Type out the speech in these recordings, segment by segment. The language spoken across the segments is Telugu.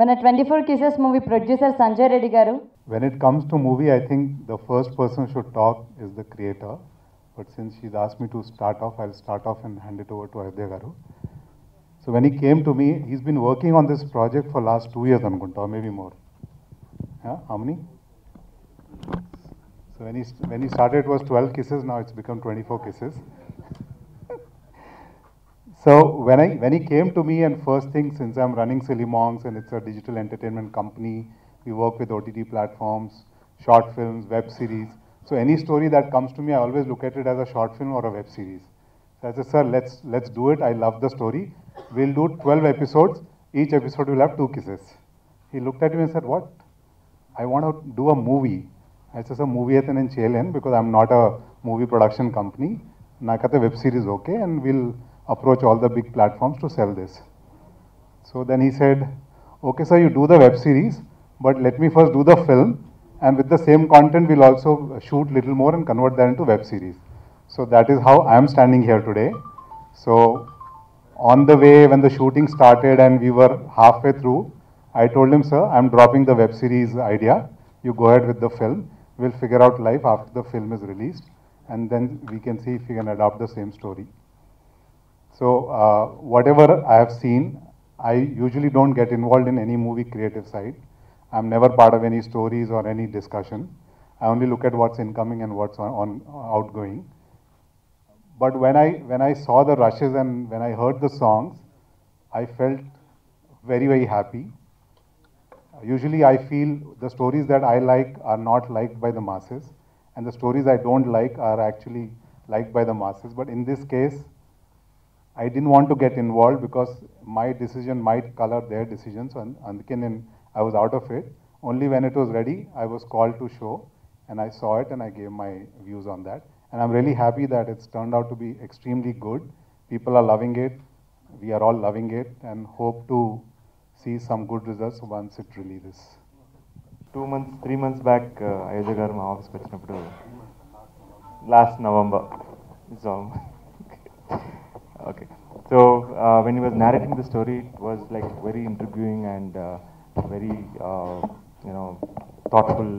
మన 24 Kisses movie producer Sanjay Reddy గారు. When it comes to movie, I think the first person should talk is the creator. But since she's asked me to start off, I'll start off and hand it over to Ayodhya Garu. So when he came to me, he's been working on this project for last 2 years, or maybe more. Yeah, how many? So when he started, it was 12 kisses. Now it's become 24 kisses. So when he came to me, and first thing, since I'm running Silly Monks and it's a digital entertainment company, we work with OTT platforms, short films, web series. So any story that comes to me, I always look at it as a short film or a web series. So I said, sir, let's do it. I love the story. We'll do 12 episodes. Each episode will have 2 kisses. He looked at me and said, what? I want to do a movie. I said, sir, movie aithe nenu cheyalenu because I'm not a movie production company. Nakate web series okay, and we'll approach all the big platforms to sell this. So then he said, okay sir, you do the web series, but let me first do the film, and with the same content we'll also shoot little more and convert that into web series. So that is how I am standing here today. So on the way, when the shooting started and we were halfway through, I told him, sir, I'm dropping the web series idea. You go ahead with the film. We'll figure out life after the film is released, and then we can see if we can adopt the same story. So whatever I have seen, I usually don't get involved in any movie creative side. I'm never part of any stories or any discussion. I only look at what's incoming and what's on outgoing. But when I saw the rushes and when I heard the songs, I felt very, very happy. Usually I feel the stories that I like are not liked by the masses, and the stories I don't like are actually liked by the masses. But in this case, I didn't want to get involved because my decision might color their decisions, and I was out of it. Only when it was ready, I was called to show, and I saw it and I gave my views on that. And I'm really happy that it's turned out to be extremely good. People are loving it. We are all loving it, and hope to see some good results once it releases. 3 months back, Ayodhya garu మా ఆఫీస్కి వచ్చినప్పుడు last November. So okay. So when he was narrating the story, it was like very intriguing and very thoughtful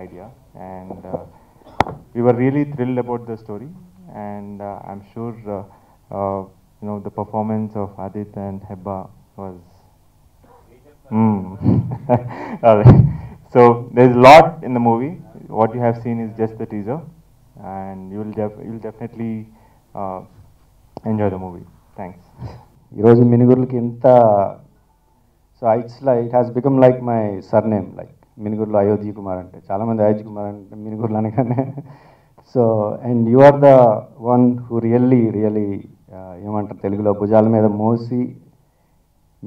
idea, and we were really thrilled about the story, and I'm sure the performance of Adit and Hebba was so there's a lot in the movie. What you have seen is just the teaser, and you'll definitely enjoy the movie. Thanks. ఈరోజు మినుగుర్లకి ఇంత so it has become like my surname, like మినుగుర్లో అయోధ్య కుమార్ అంటే చాలామంది అయోధ్య కుమార్ అంటే మినుగుర్లు అనగానే. So and you are the one who really ఏమంటారు తెలుగులో భుజాల మీద మోసి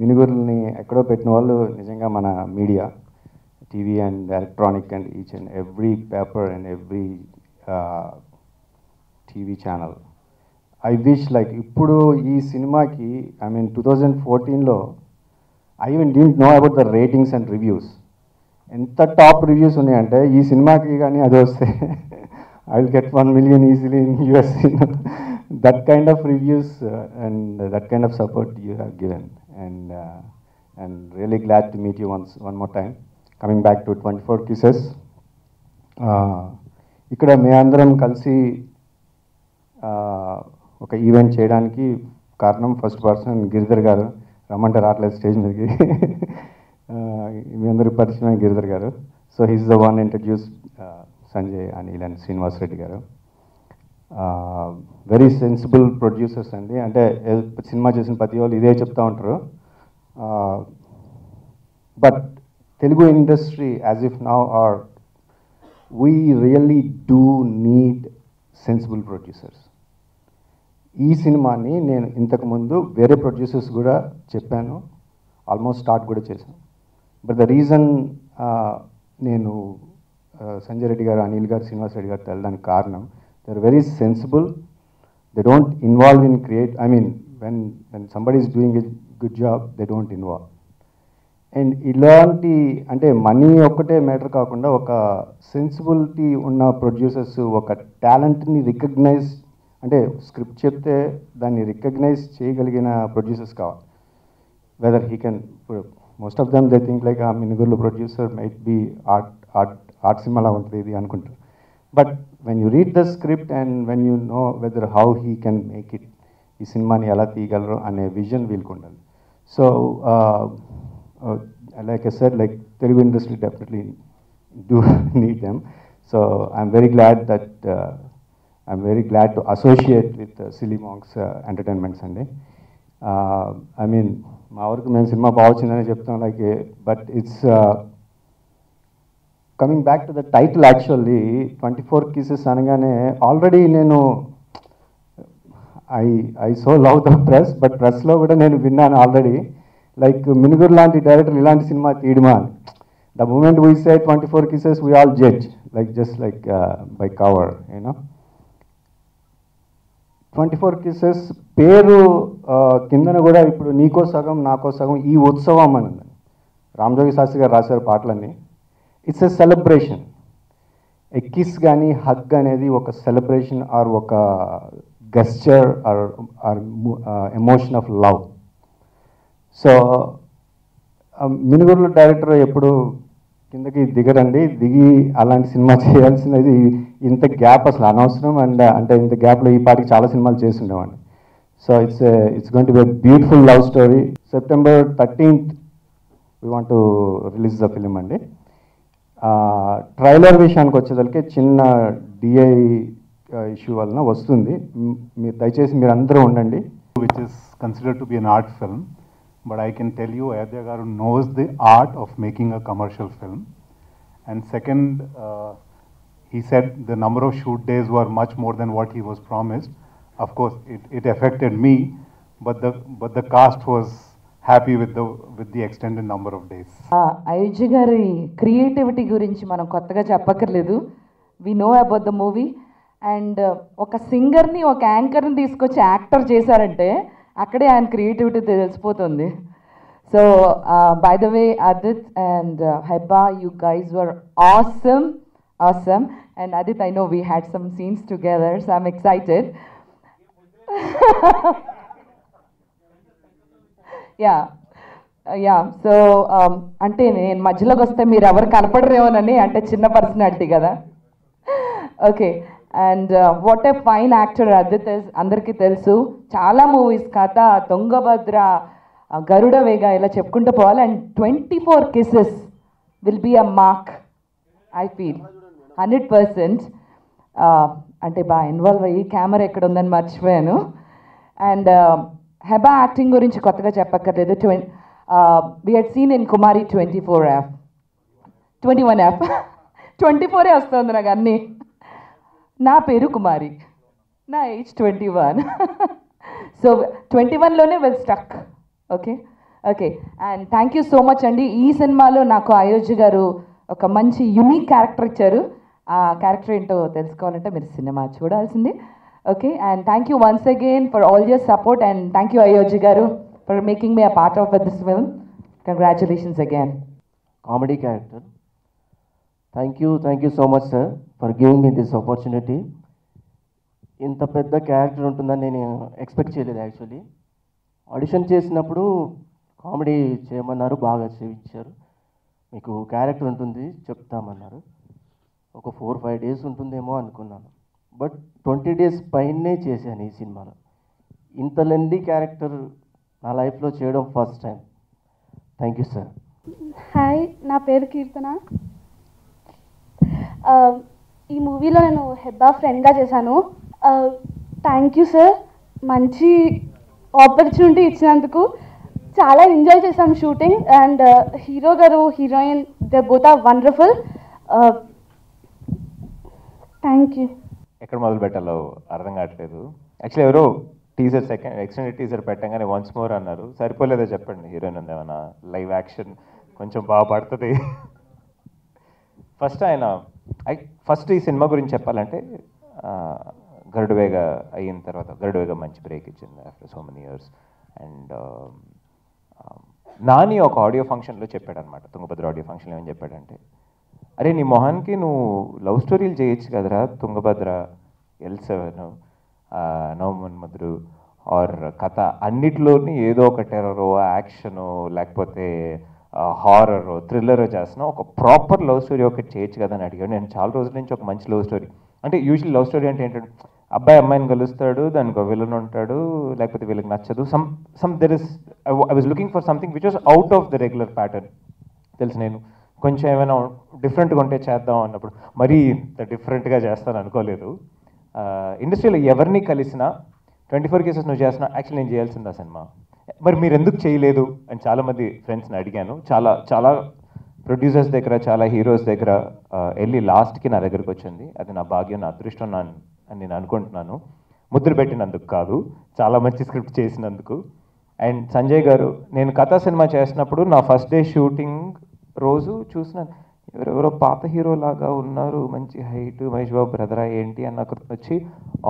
మినుగుర్లని ఎక్కడో పెట్టిన వాళ్ళు నిజంగా మన media, TV and electronic and each and every paper and every TV channel. I wish like ఇప్పుడు ఈ సినిమాకి 2014లో I even didn't know about the ratings and reviews. ఎంత టాప్ రివ్యూస్ ఉన్నాయంటే ఈ సినిమాకి కానీ అది వస్తే I will get 1 million easily in US. That kind of reviews and that kind of support you have given, and really glad to meet you one more time. Coming back to 24 Kisses, ఇక్కడ మేమందరం కలిసి ఒక ఈవెంట్ చేయడానికి కారణం ఫస్ట్ పర్సన్ గిరిధర్ గారు. రమ్మంటే రావట్లేదు స్టేజ్ మీదకి. మీ అందరికి పరిచయం గిరిధర్ గారు. So he's the one introduce Sanjay, Anil and Srinivas Reddy గారు. వెరీ సెన్సిబుల్ ప్రొడ్యూసర్స్ అండి. అంటే సినిమా చేసిన ప్రతి వాళ్ళు ఇదే చెప్తూ ఉంటారు. But Telugu industry as if now are we really do need sensible producers. ఈ సినిమాని నేను ఇంతకుముందు వేరే ప్రొడ్యూసర్స్ కూడా చెప్పాను, ఆల్మోస్ట్ స్టార్ట్ కూడా చేశాను. బట్ ద రీజన్ నేను సంజయ్ రెడ్డి గారు, అనిల్ గారు, శ్రీనివాస్ రెడ్డి గారు తెలడానికి కారణం, they are very sensible. They don't involve in when somebody is doing a good job, they don't involve. And ఇలాంటి అంటే మనీ ఒక్కటే మ్యాటర్ కాకుండా ఒక సెన్సిబిలిటీ ఉన్న ప్రొడ్యూసర్స్, ఒక టాలెంట్ని రికగ్నైజ్, అంటే స్క్రిప్ట్ చెప్తే దాన్ని రికగ్నైజ్ చేయగలిగిన ప్రొడ్యూసర్స్ కావాలి. Whether he can most of them they think like ఆ మినుగుర్లు ప్రొడ్యూసర్ మైట్ బి ఆర్ట్ సినిమాలా ఉంటుంది ఇది అనుకుంటారు. But when you read the script and when you know whether how he can make it, ఈ సినిమాని ఎలా తీయగలరు అనే విజన్ వీళ్ళకు ఉండాలి. So like I said, like Telugu industry definitely do need them. So I'm very glad to associate with Silly Monks Entertainment Sunday. I mean, మా వరకు మేము సినిమా బాగుందని చెప్తాం like, but it's coming back to the title. Actually 24 Kisses అనగానే ఆల్రెడీ నేను I so love the press, but ప్రెస్లో కూడా నేను విన్నాను ఆల్రెడీ, లైక్ మినుగురు లాంటి డైరెక్టర్ ఇలాంటి సినిమా తీయడమా అని. The moment we say 24 Kisses, we all judge, like just like by cover, you know. 24 Kisses పేరు కిందన కూడా ఇప్పుడు నీకో సగం నాకో సగం ఈ ఉత్సవం అని ఉంది. రామజోగి శాస్త్రి గారు రాశారు పాటలన్నీ. It's a celebration. A kiss కానీ హగ్ అనేది ఒక సెలబ్రేషన్ ఆర్ ఒక gesture or emotion of love. So Minugurulu director ఎప్పుడు కిందకి దిగరండి, దిగి అలాంటి సినిమా చేయాల్సినది. ఇంత గ్యాప్ అసలు అనవసరం. అండ్ అంటే ఇంత గ్యాప్లో ఈ పాటికి చాలా సినిమాలు చేసి ఉండేవాడిని. So it's going to be beautiful love story. September 13th we want to release the film అండి. ట్రైలర్ విషయానికి వచ్చేసరికి చిన్న డిఐ ఇష్యూ వలన వస్తుంది. మీరు దయచేసి మీరు అందరూ ఉండండి. Which is considered to be an art film. But I can tell you, Ayodhya Garu knows the art of making a commercial film. And second, he said the number of shoot days were much more than what he was promised. Of course, it affected me, but the cast was happy with the extended number of days. Ayodhya గారి క్రియేటివిటీ గురించి మనం కొత్తగా చెప్పక్కర్లేదు. We know about the movie. And ఒక సింగర్ని ఒక యాంకర్ని తీసుకొచ్చి యాక్టర్ చేశారంటే అక్కడే ఆయన క్రియేటివిటీ తెలిసిపోతుంది. So by the way Adit and Hebba, you guys were awesome. And Adit, I know we had some scenes together, so I'm excited. Yeah. So అంటే నేను మధ్యలోకి వస్తే మీరు ఎవరు కనపడరేమోనని, అంటే చిన్న పర్సనాలిటీ కదా. Okay. And what a fine actor Adit is, అందరికీ తెలుసు. చాలా మూవీస్, కథ, తుంగభద్ర, గరుడ వేగ, ఇలా చెప్పుకుంటూ పోవాలి. And 24 Kisses will be a mark, I feel 100%. అంటే బాగా ఇన్వాల్వ్ అయ్యి కెమెరా ఎక్కడ ఉందని మర్చిపోయాను. అండ్ హెబా యాక్టింగ్ గురించి కొత్తగా చెప్పక్కర్లేదు. We had seen in Kumari 21F 24 వస్తుంది నాకు అన్నీ. నా పేరు కుమారి, నా ఏజ్ 21. సో 21లోనే well stuck. Okay. And thank you so much అండి. ఈ సినిమాలో నాకు అయోధ్య గారు ఒక మంచి యూనిక్ క్యారెక్టర్ ఇచ్చారు. ఆ క్యారెక్టర్ ఏంటో తెలుసుకోవాలంటే మీరు సినిమా చూడాల్సింది. Okay. And thank you once again for all your support. And thank you Ayodhya గారు for making me a part of this film. Congratulations again. Comedy character. Thank you so much, sir, for giving me this opportunity. ఇంత పెద్ద క్యారెక్టర్ ఉంటుందని నేను ఎక్స్పెక్ట్ చేయలేదు. యాక్చువల్లీ ఆడిషన్ చేసినప్పుడు కామెడీ చేయమన్నారు, బాగా చేయించారు. మీకు క్యారెక్టర్ ఉంటుంది చెప్తామన్నారు. ఒక 4-5 days ఉంటుందేమో అనుకున్నాను, బట్ 20 days పైనే చేశాను ఈ సినిమాలో. ఇంత లెందీ క్యారెక్టర్ నా లైఫ్లో చేయడం first time. Thank you sir. Hi, నా పేరు కీర్తన. ఈ మూవీలో నేను హెబ్బా ఫ్రెండ్గా చేశాను. థ్యాంక్ యూ సార్, మంచి ఆపర్చునిటీ ఇచ్చినందుకు. చాలా ఎంజాయ్ చేసాం షూటింగ్. అండ్ హీరో గారు, heroine, they both are wonderful. Thank you. ఎక్కడ మొదలు పెట్టాలో అర్థం కావట్లేదు. యాక్చువల్లీ ఎవరో టీజర్ ఎక్స్టెండెడ్ టీజర్ పెట్టంగానే వన్స్ మోర్ అన్నారు. సరిపోలేదో చెప్పండి, హీరోయిన్ ఉంది ఏమన్నా లైవ్ యాక్షన్ కొంచెం బాగా పడుతుంది. ఫస్ట్ ఈ సినిమా గురించి చెప్పాలంటే గరుడవేగ అయిన తర్వాత గరుడవేగ మంచి బ్రేక్ ఇచ్చింది after so many years. And Nani ఒక ఆడియో ఫంక్షన్లో చెప్పాడు అనమాట, తుంగభద్ర ఆడియో ఫంక్షన్లో ఏమని చెప్పాడంటే, అరే నీ మొహానికి నువ్వు లవ్ స్టోరీలు చేయొచ్చు కదరా, తుంగభద్ర, L7, నవమన్మధుడు ఆర్ కథ, అన్నిటిలోని ఏదో ఒక టెర్రరో, యాక్షను, లేకపోతే హారర్ థ్రిల్లర్ చేస్తున్నావు, ఒక ప్రాపర్ లవ్ స్టోరీ ఒకటి చేయొచ్చు కదా అని అడిగాడు. నేను చాలా రోజుల నుంచి ఒక మంచి లవ్ స్టోరీ, అంటే యూజువల్లీ లవ్ స్టోరీ అంటే ఏంటంటే అబ్బాయి అమ్మాయిని కలుస్తాడు, దానికి ఒక విలన్ ఉంటాడు, లేకపోతే వీళ్ళకి నచ్చదు, some there is I was looking for something which was out of the regular pattern. తెలుసు నేను కొంచెం ఏమైనా డిఫరెంట్గా ఉంటే చేద్దాం అన్నప్పుడు మరీ ఇంత డిఫరెంట్గా చేస్తాను అనుకోలేదు. ఇండస్ట్రీలో ఎవరిని కలిసినా 24 కేసెస్ నువ్వు చేస్తున్నా, యాక్చువల్లీ నేను చేయాల్సింది ఆ సినిమా, మరి మీరు ఎందుకు చేయలేదు అని చాలామంది ఫ్రెండ్స్ని అడిగాను. చాలా ప్రొడ్యూసర్స్ దగ్గర, చాలా హీరోస్ దగ్గర వెళ్ళి లాస్ట్కి నా దగ్గరికి వచ్చింది. అది నా భాగ్యం, నా అదృష్టం అని నేను అనుకుంటున్నాను. ముద్ర పెట్టినందుకు కాదు, చాలా మంచి స్క్రిప్ట్ చేసినందుకు. అండ్ సంజయ్ గారు, నేను కథా సినిమా చేసినప్పుడు నా ఫస్ట్ డే షూటింగ్ రోజు చూసినాను, ఎవరెవరో పాత హీరో లాగా ఉన్నారు, మంచి హైట్, మహేష్ బాబు బ్రదరా ఏంటి అని నాకు వచ్చి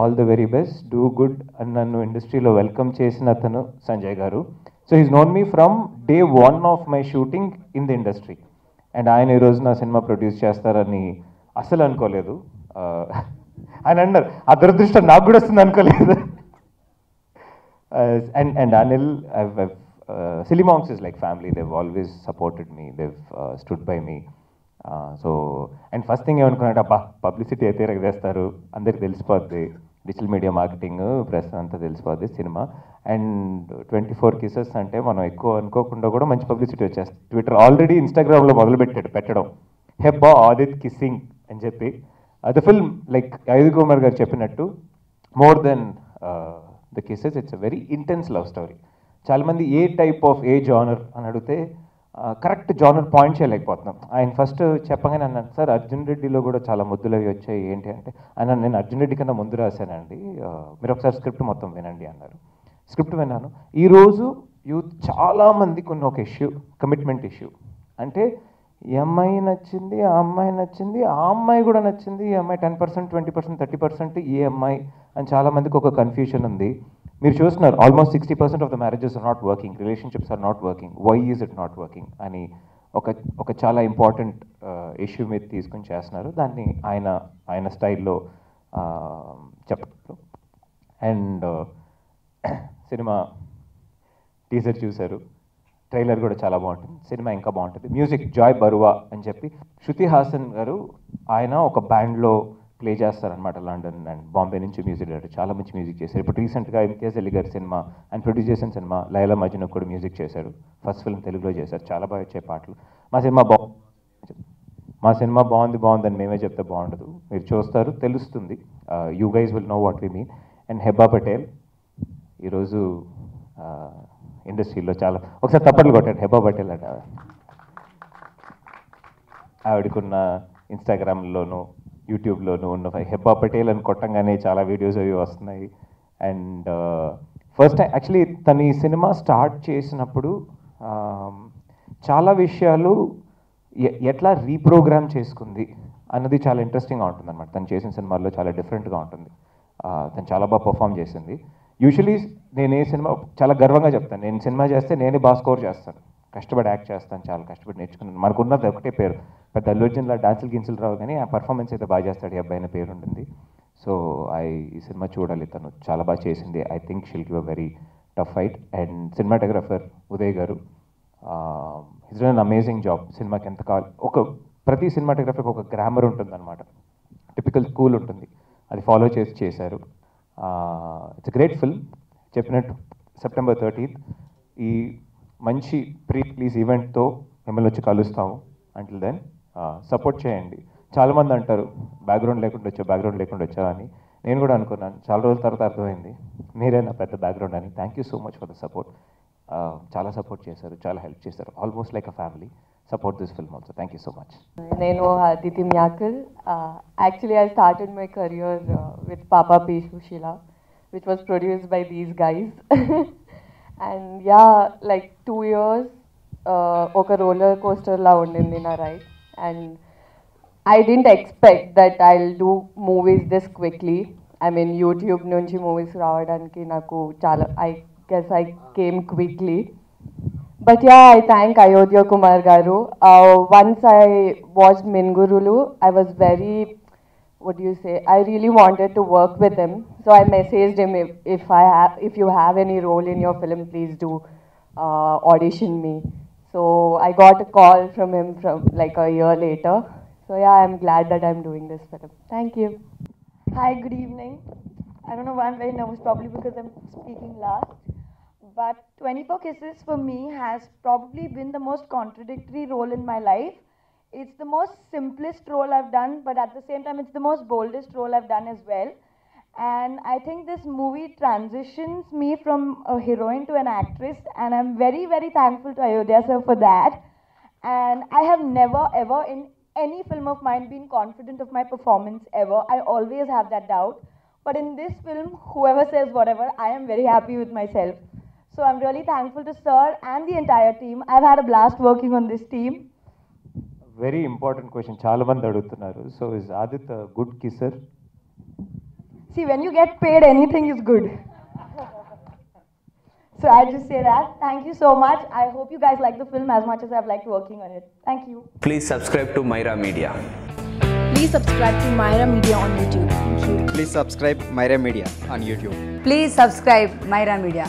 all the very best, do good అని నన్ను ఇండస్ట్రీలో వెల్కమ్ చేసిన అతను సంజయ్ గారు. So he's known me from day 1 of my shooting in the industry. And ఆయన ఈరోజు నా సినిమా ప్రొడ్యూస్ చేస్తారని అసలు అనుకోలేదు. ఆయన అన్నారు, ఆ దురదృష్టం నాకు కూడా వస్తుంది అనుకోలేదు. And Anil, Silly Monks is like family. They've always supported me. They've stood by me. So, and first thing ఏమనుకున్నాడు, అబ్బా పబ్లిసిటీ అయితే చేస్తారు, అందరికి తెలిసిపోద్ది, డిజిటల్ మీడియా మార్కెటింగ్ ప్రెస్ అంతా తెలిసిపోద్ది సినిమా. అండ్ 24 కేసెస్ అంటే మనం ఎక్కువ అనుకోకుండా కూడా మంచి పబ్లిసిటీ వచ్చేస్తుంది. ట్విట్టర్ ఆల్రెడీ ఇన్స్టాగ్రామ్లో మొదలుపెట్టాడు పెట్టడం, హెబ్బా ఆదిత్ కిస్సింగ్ అని చెప్పి. ద ఫిల్మ్ లైక్ అయుధ్ కుమార్ గారు చెప్పినట్టు more than the cases, it's a very intense love story. చాలామంది ఏ టైప్ ఆఫ్ ఏ జానర్ అని అడిగితే కరెక్ట్ జానర్ పాయింట్ చేయలేకపోతున్నాం. ఆయన ఫస్ట్ చెప్పగానే అన్నాను, సార్ అర్జున్ రెడ్డిలో కూడా చాలా ముద్దులు అవి వచ్చాయి ఏంటి అంటే, ఆయన నేను అర్జున్ రెడ్డి కన్నా ముందు రాశానండి, మీరు ఒకసారి స్క్రిప్ట్ మొత్తం వినండి అన్నారు. స్క్రిప్ట్ విన్నాను. ఈరోజు యూత్ చాలామందికి ఉన్న ఒక ఇష్యూ, కమిట్మెంట్ ఇష్యూ. అంటే ఈ అమ్మాయి నచ్చింది, ఆ అమ్మాయి నచ్చింది, ఆ అమ్మాయి కూడా నచ్చింది, ఈ అమ్మాయి 10%, 20%, 30% ఏ అమ్మాయి అని చాలామందికి ఒక కన్ఫ్యూషన్ ఉంది. మీరు చూస్తున్నారు almost 60% of the marriages are not working, relationships are not working, why is it not working అని ఒక చాలా ఇంపార్టెంట్ ఇష్యూ మీద తీసుకుని చేస్తున్నారు. దాన్ని ఆయన స్టైల్లో చెప్తారు. అండ్ సినిమా టీజర్ చూశారు, ట్రైలర్ కూడా చాలా బాగుంటుంది, సినిమా ఇంకా బాగుంటుంది. మ్యూజిక్ జాయ్ బరువా అని చెప్పి శృతి హాసన్ గారు, ఆయన ఒక బ్యాండ్లో ప్లే చేస్తారనమాట, లండన్ అండ్ బాంబే నుంచి మ్యూజిక్ డైరెక్టర్, చాలా మంచి మ్యూజిక్ చేశారు. ఇప్పుడు రీసెంట్గా ఇంతియాజ్ అలీ గారి సినిమా అండ్ ప్రొడ్యూస్ చేసిన సినిమా లైలా మజ్ను కూడా మ్యూజిక్ చేశారు. ఫస్ట్ ఫిల్మ్ తెలుగులో చేశారు, చాలా బాగా వచ్చే పాటలు. మా సినిమా బాగుందని మేమే చెప్తే బాగుండదు, మీరు చూస్తారు తెలుస్తుంది. You guys will know what we mean. And Hebba Patel ఈరోజు ఇండస్ట్రీలో చాలా, ఒకసారి తప్పట్లు కొట్టాడు హెబ్బా పటేల్ అంట. ఆవిడకున్న ఇన్స్టాగ్రామ్లోను యూట్యూబ్లోనూ ఉన్న హెబ్బా పటేల్ అని కొట్టంగానే చాలా వీడియోస్ అవి వస్తున్నాయి. అండ్ ఫస్ట్ టైం యాక్చువల్లీ తను ఈ సినిమా స్టార్ట్ చేసినప్పుడు చాలా విషయాలు ఎట్లా రీప్రోగ్రామ్ చేసుకుంది అన్నది చాలా ఇంట్రెస్టింగ్గా ఉంటుంది అనమాట. తను చేసిన సినిమాల్లో చాలా డిఫరెంట్గా ఉంటుంది. తను చాలా బాగా పర్ఫామ్ చేసింది. యూజువలీ నేను ఏ సినిమా చాలా గర్వంగా చెప్తాను, నేను సినిమా చేస్తే నేనే బాగా స్కోర్ చేస్తాను, కష్టపడి యాక్ట్ చేస్తాను, చాలా కష్టపడి నేర్చుకున్నాను. మనకున్నది ఒకటే పేరు, పెద్ద అల్లు అర్జున్లా డాన్సులు గిన్సులు రావు, కానీ ఆ పర్ఫార్మెన్స్ అయితే బాగా చేస్తాడు, ఈ అబ్బాయి అనే పేరు ఉంటుంది. సో ఈ సినిమా చూడాలి, తను చాలా బాగా చేసింది. I think she'll give a very tough fight. And cinematographer Uday గారు, he's done an amazing job. సినిమాకి ఎంత కావాలి, ప్రతి సినిమాటోగ్రఫర్కి ఒక గ్రామర్ ఉంటుందన్నమాట, టిపికల్ స్కూల్ ఉంటుంది, అది ఫాలో చేశారు. It's a great film. చెప్పినట్టు September 13th ఈ మంచి ప్రీ రిలీజ్ ఈవెంట్తో మిమ్మల్ని వచ్చి కలుస్తాము. అంటిల్ దెన్ సపోర్ట్ చేయండి. చాలామంది అంటారు బ్యాక్గ్రౌండ్ లేకుండా వచ్చావు అని. నేను కూడా అనుకున్నాను, చాలా రోజుల తర్వాత అర్థమైంది మీరే నా పెద్ద బ్యాక్గ్రౌండ్ అని. Thank you so much for the support. చాలా సపోర్ట్ చేశారు, చాలా హెల్ప్ చేశారు, almost like a family. Support this film also. Thank you so much. నేను Aditi మ్యాకల్. Actually, I started my career with Papa P. Shushila, which was produced by these guys. And yeah, like 2 years, oka roller coaster la undindi na ride. And I didn't expect that I'll do movies this quickly. I mean, YouTube nunchi movies ravadaniki naku chala, I guess I came quickly. But yeah, I thank Ayodhya Kumar garu. Once I watched Mingurulu, I was very, what do you say, I really wanted to work with him. So I messaged him, if you have any role in your film, please do audition me. So I got a call from him from like a year later. So yeah, I'm glad that I'm doing this film. Thank you. Hi, good evening. I don't know why I'm very nervous, probably because I'm speaking last. But 24 Kisses for me has probably been the most contradictory role in my life. It's the most simplest role I've done, but at the same time, it's the most boldest role I've done as well. And I think this movie transitions me from a heroine to an actress, and I'm very, very thankful to Ayodhya sir for that. And I have never, ever in any film of mine been confident of my performance ever. I always have that doubt. But in this film, whoever says whatever, I am very happy with myself. So I'm really thankful to sir and the entire team. I've had a blast working on this team. Very important question. చాలా మంది అడుగుతున్నారు. So is Adit a good kisser? See, when you get paid, anything is good. So I just say that. Thank you so much. I hope you guys like the film as much as I've liked working on it. Thank you. Please subscribe to Myra Media. Please subscribe to Myra Media on YouTube. Thank you. Please subscribe Myra Media on YouTube. Please subscribe Myra Media.